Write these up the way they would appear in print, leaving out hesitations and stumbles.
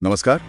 नमस्कार।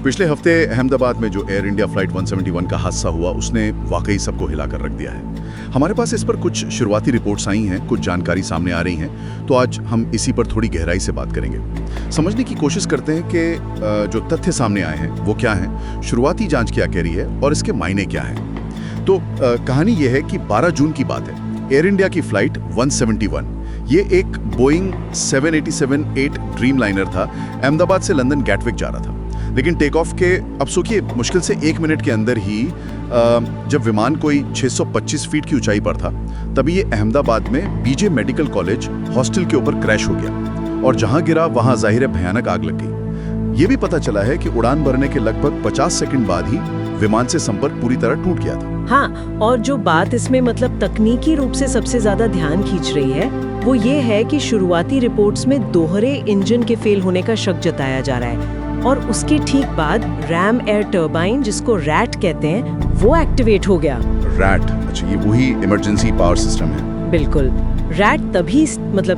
पिछले हफ्ते अहमदाबाद में जो एयर इंडिया फ्लाइट 171 का हादसा हुआ उसने वाकई सबको हिलाकर रख दिया है। हमारे पास इस पर कुछ शुरुआती रिपोर्ट्स आई हैं, कुछ जानकारी सामने आ रही हैं, तो आज हम इसी पर थोड़ी गहराई से बात करेंगे। समझने की कोशिश करते हैं कि जो तथ्य सामने आए हैं वो क्या हैं, शुरुआती जांच क्या कह रही है और इसके मायने क्या हैं। तो कहानी ये है कि 12 जून की बात है। एयर इंडिया की फ्लाइट 171, ये एक बोइंग 787-8 ड्रीमलाइनर था, अहमदाबाद से लंदन गैटविक जा रहा था। लेकिन टेक ऑफ के अब सोचिए मुश्किल से 1 मिनट के अंदर ही जब विमान कोई 625 फीट की ऊंचाई पर था, तभी ये अहमदाबाद में बीजे मेडिकल कॉलेज हॉस्टल के ऊपर क्रैश हो गया और जहां गिरा वहां जाहिर है भयानक आग लग गई। ये भी पता चला है कि उड़ान भरने के लगभग 50 सेकंड बाद ही विमान से संपर्क पूरी तरह टूट गया था। हाँ, और जो बात इसमें मतलब तकनीकी रूप से सबसे ज्यादा ध्यान खींच रही है वो ये है कि शुरुआती रिपोर्ट्स में दोहरे इंजन के फेल होने का शक जताया जा रहा है और उसके ठीक बाद रैम एयर टर्बाइन, जिसको रैट कहते हैं, वो एक्टिवेट हो गया। रैट, अच्छा, ये वही इमरजेंसी पावर सिस्टम है। बिल्कुल। रैट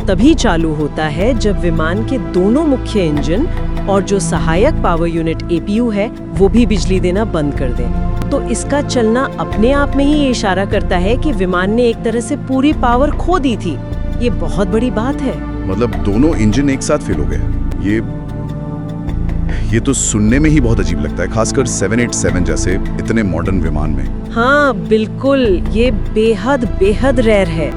तभी चालू होता है जब विमान के दोनों मुख्य इंजन और जो सहायक पावर यूनिट एपीयू है वो भी बिजली देना बंद कर दें। तो इसका चलना अपने आप में ही ये इशारा करता है कि विमान ने एक तरह से पूरी पावर खो दी थी। ये बहुत बड़ी बात है। मतलब दोनों इंजन एक साथ फेल हो गए। ये तो सुनने में ही बहुत अजीब लगता है, खासकर 787 जैसे इतने मॉडर्न विमान में। हाँ बिल्कुल, ये बेहद रेयर है।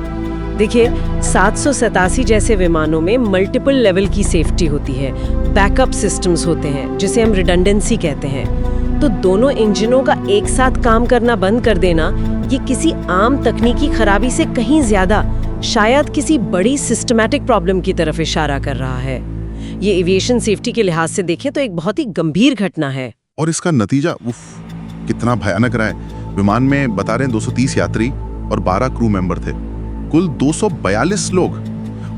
देखिए, 787 जैसे विमानों में मल्टीपल लेवल की सेफ्टी होती है, बैकअप सिस्टम्स होते हैं जिसे हम रिडंडेंसी कहते हैं। तो दोनों इंजनों का एक साथ काम करना बंद कर देना, ये किसी आम तकनीकी खराबी से कहीं ज्यादा शायद किसी बड़ी सिस्टमैटिक प्रॉब्लम की तरफ इशारा कर रहा है। ये एविएशन सेफ्टी के लिहाज से देखें तो एक बहुत ही गंभीर घटना है। और इसका नतीजा कितना भयानक रहा है। विमान में बता रहे हैं 230 यात्री और 12 क्रू मेंबर थे, कुल 242 लोग।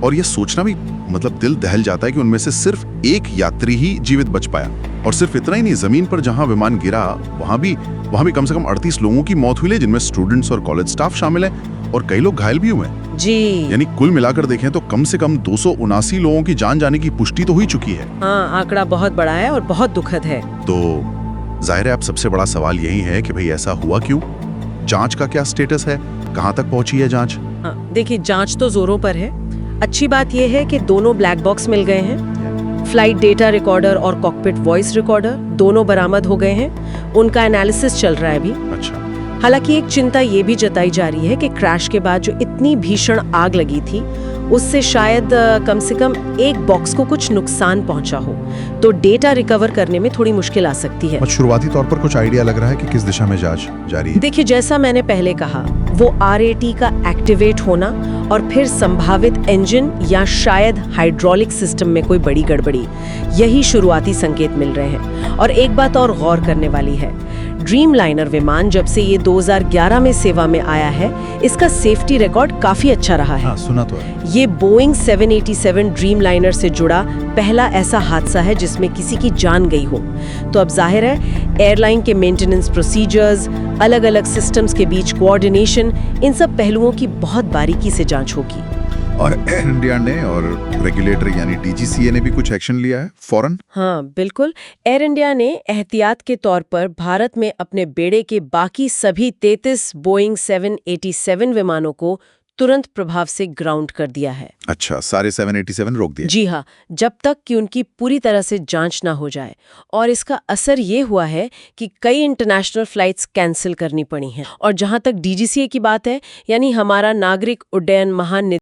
और ये सोचना भी मतलब दिल दहल जाता है कि उनमें से सिर्फ एक यात्री ही जीवित बच पाया। और सिर्फ इतना ही नहीं, जमीन पर जहां विमान गिरा वहां भी कम से कम 38 लोगों की मौत हुई है, जिनमें स्टूडेंट्स और कॉलेज स्टाफ शामिल हैं और कई लोग घायल भी हुए हैं। जी, यानी कुल मिलाकर देखें तो कम से कम 279 लोगों की जान जाने की पुष्टि तो हुई चुकी है। हाँ, आंकड़ा बहुत बड़ा है और बहुत दुखद है। तो जाहिर है अब सबसे बड़ा सवाल यही है कि भाई ऐसा हुआ क्यों? जांच का क्या स्टेटस है, कहां तक पहुंची है जांच? देखिए, जांच तो जोरों पर है। अच्छी बात यह है कि दोनों ब्लैक बॉक्स मिल गए हैं। फ्लाइट डेटा रिकॉर्डर और कॉकपिट वॉइस रिकॉर्डर दोनों बरामद हो गए हैं। उनका एनालिसिस चल रहा है अभी। अच्छा। हालांकि एक चिंता ये भी जताई जा रही है कि क्रैश के बाद जो इतनी भीषण आग लगी थी उससे शायद कम से कम एक बॉक्स को कुछ नुकसान पहुंचा हो, तो डेटा रिकवर करने में थोड़ी मुश्किल आ सकती है। शुरुआती तौर पर कुछ आइडिया लग रहा है कि किस दिशा में जांच जारी है? देखिए, जैसा मैंने पहले कहा, वो RAT का एक्टिवेट होना और फिर संभावित इंजन या शायद हाइड्रोलिक सिस्टम में कोई बड़ी गड़बड़ी, यही शुरुआती संकेत मिल रहे हैं। और एक बात और गौर करने वाली है, ड्रीमलाइनर विमान जब से ये 2011 में सेवा में आया है, इसका सेफ्टी रिकॉर्ड काफी अच्छा रहा है। हाँ, सुना तो है। ये बोइंग 787 ड्रीमलाइनर से जुड़ा पहला ऐसा हादसा है जिसमें किसी की जान गई हो। तो अब जाहिर है एयरलाइन के मेंटेनेंस प्रोसीजर्स, अलग-अलग सिस्टम्स के बीच कोऑर्डिनेशन, इन सब पहलुओं की बहुत बारीकी से जांच होगी। और एयर इंडिया ने और रेगुलेटर यानी DGCA ने भी कुछ एक्शन लिया है फौरन? हाँ बिल्कुल। एयर इंडिया ने एहतियात के तौर पर भारत में अपने बेड़े के बाकी सभी 33 बोइंग 787 विमानों को तुरंत प्रभाव से ग्राउंड कर दिया है। अच्छा, सारे 787 रोक दिए? जी हाँ, जब तक कि उनकी पूरी तरह से जांच ना हो जाए। और इसका असर ये हुआ है कि कई इंटरनेशनल फ्लाइट्स कैंसिल करनी पड़ी हैं। और जहां तक DGCA की बात है, यानी हमारा नागरिक उड्डयन महानिदेशालय